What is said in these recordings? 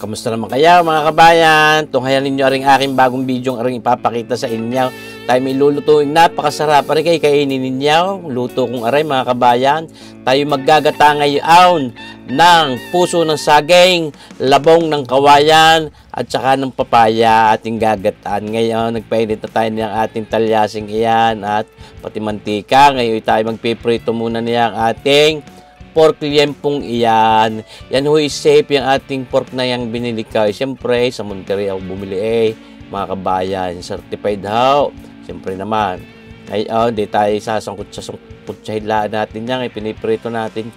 Kamusta naman kayo mga kabayan? Tunghayan ninyo aring aking bagong video aring ipapakita sa inyo. Tayo may lulutuing napakasarap. Aring kayo kainin ninyo. Luto kong aray mga kabayan. Tayo maggagata ngayon ng puso ng saging, labong ng kawayan, at saka ng papaya ating gagataan. Ngayon, nagpainit na tayo ng ating talyasing iyan at pati mantika. Ngayon tayo magpiprito muna niyang ating pork liempong iyan. Yan ho is safe yung ating pork na yung binili ko. Siyempre, sa Monterrey ako bumili mga kabayan. Certified ho. Siyempre naman. Ngayon, di tayo sasangkot sa hilaan natin yan. Piniprito natin.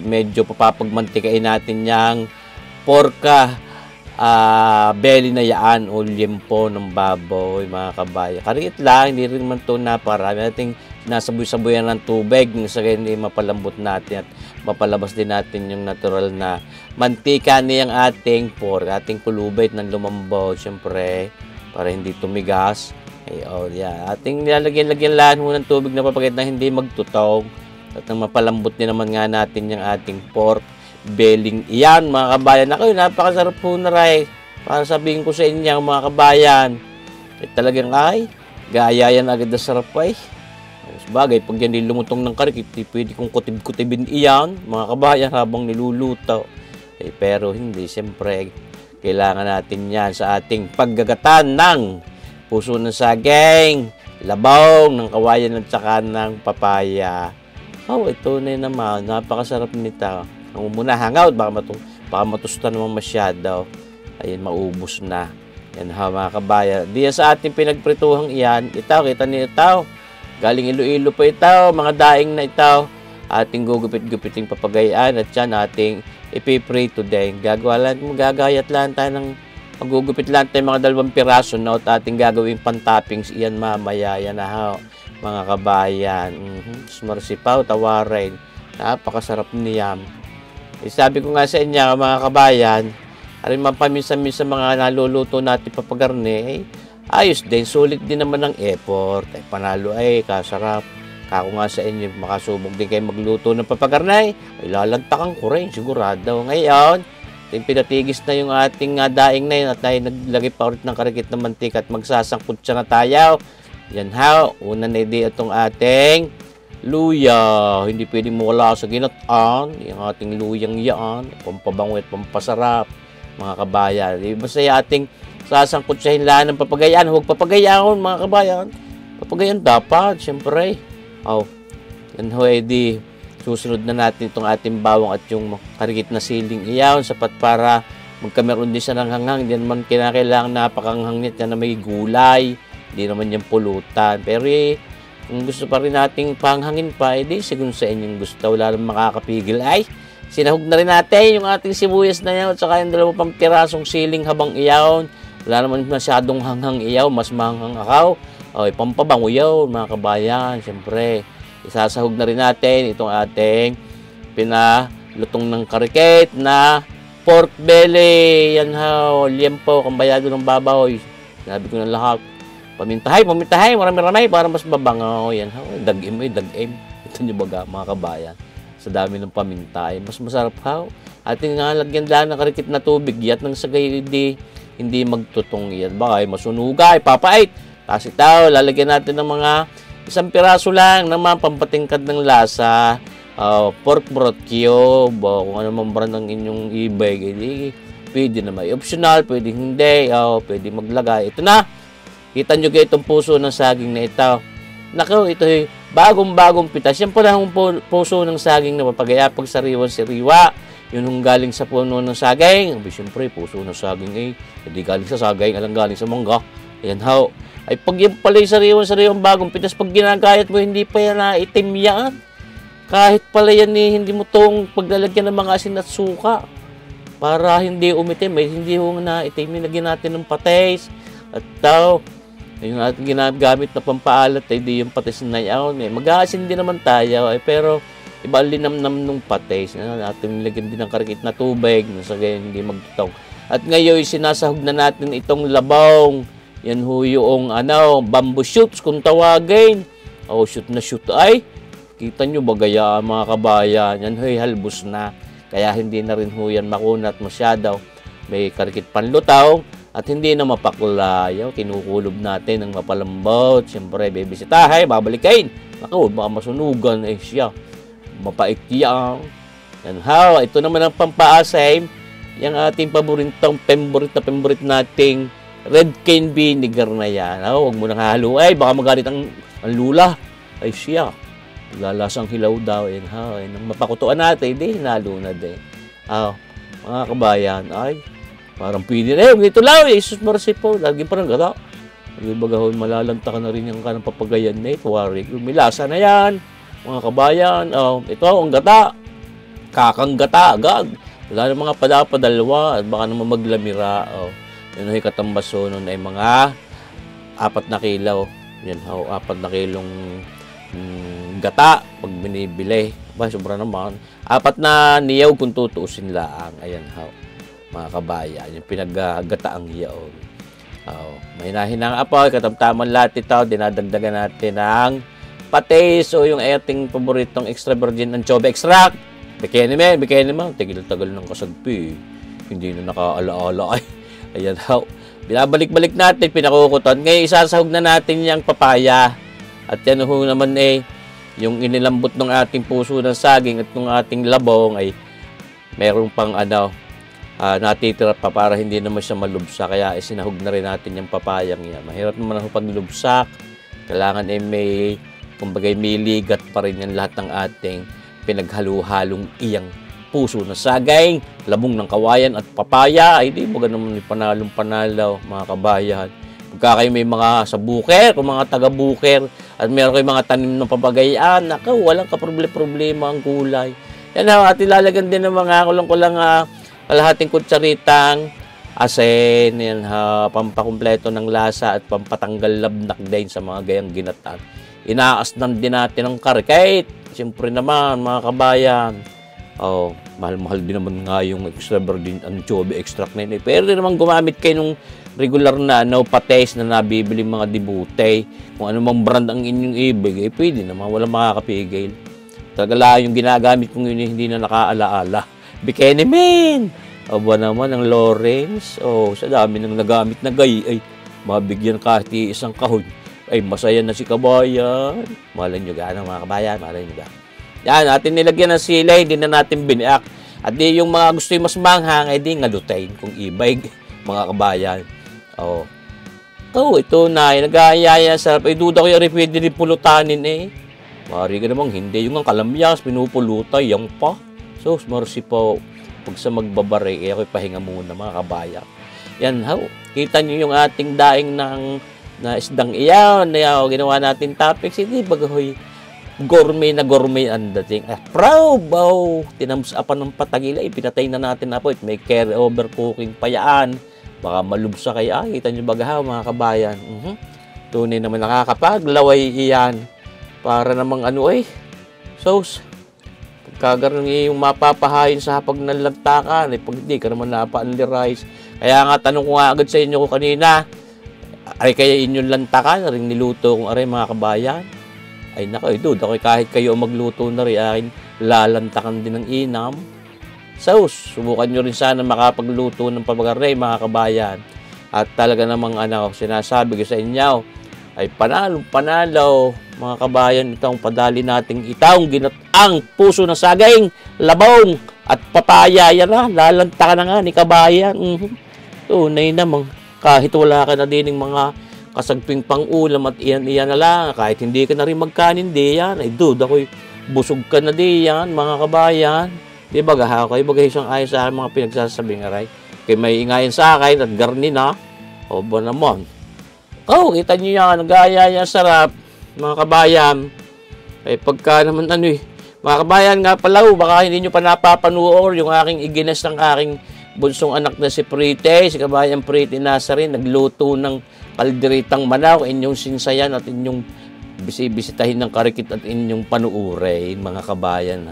Medyo papapagmantikain natin yung porka belly na yaan o liempo ng baboy mga kabayan. Kariit lang, hindi rin man ito naparami. Ating nasaboy-saboyan ng tubig sa hindi mapalambot natin at mapalabas din natin yung natural na mantika niyang ating pork, ating kulubay ng lumambaw, syempre, para hindi tumigas. Ayun, yan. Ating nilalagyan-lagyan lang ng tubig na papagay na hindi magtutong at nang mapalambot din naman nga natin yung ating pork belling iyan mga kabayan. Ako, napakasarap po na rin. Para sabihin ko sa inyo mga kabayan, talagang gaya yan agad na sarap ay. Bagay, pag yan lumutong ng karik, pwede kong kutib-kutibin iyan, mga kabayan, habang niluluto. Pero hindi, siyempre, kailangan natin yan sa ating paggagatan ng puso ng saging, labong ng kawayan at saka ng papaya. Ito na naman, napakasarap nito. Ang muna hangout, baka matusta naman masyado. Ayun, maubos na. Yan mga kabayan. Diyan sa ating pinagprituhang iyan, kita niyo ito. Galing Iloilo pa ito, mga daing na ito. Ating gugupit-gupiting papagayaan at yan ating ipiprito din. Gagayat lang tayo ng magugupit lang tayo mga 2 piraso na at ating gagawing pantoppings iyan mamaya. Yan na mga kabayan. Smarsipaw, tawarin. Napakasarap niyan. Sabi ko nga sa inyo mga kabayan, aring mapaminsan-minsan mga naluluto natin papagarne, ayos din, sulit din naman ang effort. Panalo kasarap. Kako nga sa inyo, makasubok din kayo magluto ng papagarnay, lalantakan ko rin, sigurado. Ngayon, pinatigis na yung ating daing na yun at tayo naglagay pa ulit ng karikit na mantika at magsasangkot siya na tayo. Yan una na itong ating luya. Hindi pwedeng mawala sa ginataan. Yung ating luyang yan, pampabango at pampasarap, mga kabayan. Basta yung ating sasangkot sa hilaan ng papagayaan. Huwag papagayaan, mga kabayan. Papagayaan dapat, siyempre. Yan di susunod na natin itong ating bawang at yung karikit na siling iyaw. Sapat para magkameron din siya ng hanghang. Hindi naman kinakailangan napakanghang niya na may gulay. Hindi naman yung pulutan. Pero kung gusto pa rin nating panghangin pa, siguro sa inyong gusto. Wala naman makakapigil. Sinahog na rin natin yung ating sibuyas na yan at saka yung 2 pang pirasong siling habang iyaw. Wala naman masyadong hanghang iyaw, mas mahanghang akaw. Pampabango yun, mga kabayan. Siyempre, isasahog na rin natin itong ating pinalutong ng karikit na pork belly. Yan liempo, kambayado ng babaw. Sabi ko na lahat. Pamintahay, marami-ramay para mas mabango. Yan dagim. Ito nyo baga, mga kabayan. Sa dami ng pamintay, mas masarap ating lagyan lang ng karikit na tubig. Yat nang sagay hindi magtutong yan. Baka masunugay, papait. Tapos ito, lalagyan natin ng mga 1 piraso lang ng mga pampatingkad ng lasa. Pork broth cube, kung ano man brand ng inyong ibig, pwede naman. Optional, pwede hindi. Pwede maglagay. Ito na. Kita nyo kayo itong puso ng saging na ito. Naku, ito bagong-bagong pitas. Yan po lang ang puso ng saging na papagaya pag sariwan-siriwa. Yun yung galing sa puno ng saging. Siyempre, puso ng saging hindi galing sa saging, alang galing sa mangga. Ayan pag yan pala yung sariwan-sariwang bagong pitas, pag ginagayat mo, hindi pa yan na itim yan. Kahit pala yan hindi mo itong paglalagyan ng mga asin at suka. Para hindi umitim, hindi na itim. Nilagyan natin ng patis. At yung ating ginagamit na pampaalat di yung patis na yaon. Mag-aasin din naman tayo pero iba linamnam nung patis. Natin nilagyan din ng karikit na tubig sa ganyan hindi magtutong. At ngayon sinasahog na natin itong labong. Yan yung bamboo shoots kung tawagin. Shoot na shoot kita nyo bagaya mga kabayan. Yan halbos na. Kaya hindi na rin yan makunat masyado. may karikit panlutaw, at hindi na mapaklayaw. Kinukulob natin ng mapalambot. Siyempre, bibisitahin, babalikin. Naku, baka masunugan siya. Mapaikyaw. Yan how. Ito naman ang pampaasim. Yung ating favorite nating red cane vinegar na yan. Huwag mo nang halo. Baka magalit ang lula. Ay siya. Lalasang hilaw daw. Yan how. Nang mapakutuan natin, hindi hinalo na din. Mga kabayan, parang pwede na yun. Ito lang, Jesus mercy po. Lagi parang gata. Lagi bagahon, malalanta ka na rin yung kanang papagayan na ito. May lasa na yan. Mga kabayan, ito, ang gata. Kakang gata, agad. Wala na mga padapadalwa at baka naman maglamira. Yun ay katambaso nun ay mga 4 na kilaw. Yan, 4 na kilong gata pag binibili. Sobra naman. 4 na niyaw kung tutuusin lang. Ayan, mga kabayan, yung pinaggata ang yaon. May nahinang apoy, katamtaman lahat ito, dinadagdagan natin ng patis o yung ating paboritong extra virgin anchovy extract. Bikini man, tigil-tagal ng kasagpi. Hindi na nakaalaala. Ayan, binabalik-balik natin, pinakukutan. Ngayon, isasahog na natin yung papaya. At yan naman yung inilambot ng ating puso ng saging at ng ating labong ay meron pang natitira pa para hindi naman siya malubsak. Kaya isinahog na rin natin yung papayang yan. Mahirap naman ang paglubsak. Kailangan may ligat pa rin yan lahat ng ating pinaghalu-halong iyang puso na saging, labong ng kawayan at papaya. Ay di mo ganun panalong-panalaw, mga kabayan. Pagka kayo may mga sa buker, kung mga taga-buker, at meron kayo mga tanim ng papagayan, walang kaproblema ang gulay. Yan at ilalagyan din ng mga kulang-kulang kalahating kutsaritang asin, yan pampakumpleto ng lasa at pampatanggal labnak din sa mga gayang ginatan. Inaasnan din natin ang karikate. Siyempre naman, mga kabayan, mahal-mahal din naman nga yung extra virgin anchovy extract na yun. Pero din naman gumamit kayo ng regular na pates na nabibili mga dibute. Kung ano mang brand ang inyong ibig, pwede naman, walang makakapigil. Talaga yung ginagamit kong yun, hindi na nakaalaala. Bikini man! Aba naman, ang Lawrence. Sa dami nang nagamit na gay, mabigyan kahit isang kahon. Masaya na si kabayan. Malay nyo gano'n, mga kabayan. Malay nyo gano'n. Yan, natin nilagyan ng sila, hindi na natin biniak. At di yung mga gusto yung mas manghang, di ngalutain kung ibig, mga kabayan. Ito na, nag-aayaya sarap. Duda ko yung pwede rin pulutanin Mari ka namang hindi. Yung ang kalamyas, pinupulutay, yan pa. So, mercy po. Pag sa magbabari, ako'y pahinga muna, mga kabayan. Yan, kita nyo yung ating daing na isdang iyan, ginawa natin topics, hindi bagahoy gourmet ang dating. Proud, tinamsapan ng patagila, pinatay na natin na po, may carry over cooking pa yan, baka malubsa kaya, kita nyo bagahaw, mga kabayan. Tunay naman nakakapaglaway iyan, para namang sauce, pagkagaroon yung mapapahayin sa hapag ng lantakan, pag hindi ka naman napa-only rice. Kaya nga, tanong ko nga agad sa inyo ko kanina, kaya inyong lantakan, rin niluto kong mga kabayan. Ako kahit kayo magluto na rin, lalantakan din ng inam. Subukan nyo rin sana makapagluto ng pabagaray, mga kabayan. At talaga namang sinasabi ko sa inyo, ay panalo, mga kabayan, itong padali nating itang ginatang puso ng saging, labong, at papaya. Yan lalantakan na nga ni kabayan. Tunay namang, kahit wala ka na din ng mga kasagping pang-ulam at iyan na lang, kahit hindi ka na rin magkanin, di yan. Ako'y busog ka na di yan, mga kabayan. Di ba kayo isang ayon sa akin mga pinagsasabing aray. Kaya may ingayin sa akin at garni na. Ba naman. Kita nyo yan, nag-aaya sarap, mga kabayan. Pagka naman mga kabayan nga pala, baka hindi nyo pa napapanood yung aking igines ng aking bunsong anak na si Prite, si kabayan Prite Nazarin, nagluto ng kalderitang manaw, inyong sinsayan at inyong bisitahin ng karikit at inyong panuuray, mga kabayan.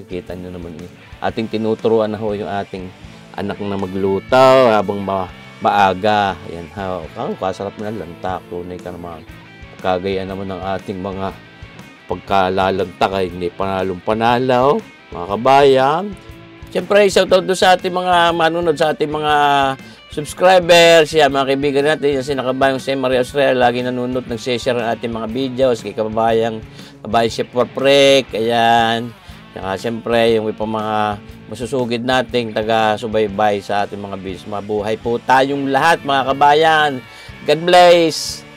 Kita nyo naman ating tinuturuan na yung ating anak na magluto habang maaga. Yan, kasarap na lantak, tunay ka naman. Kagaya naman ng ating mga pagkalalantak ay hindi panalong-panalaw, mga kabayan. Siyempre, shoutout doon sa ating mga manunod, sa ating mga subscribers, yan, mga kaibigan natin, yan si nakabayang si Maria Australia, lagi nanonood, nag-share ng ating mga videos, kay kababayang Chef Warprek, ayan. Saka siyempre, yung ipa mga masusugid nating taga-subaybay sa ating mga videos. Mabuhay po tayong lahat, mga kabayan. God bless!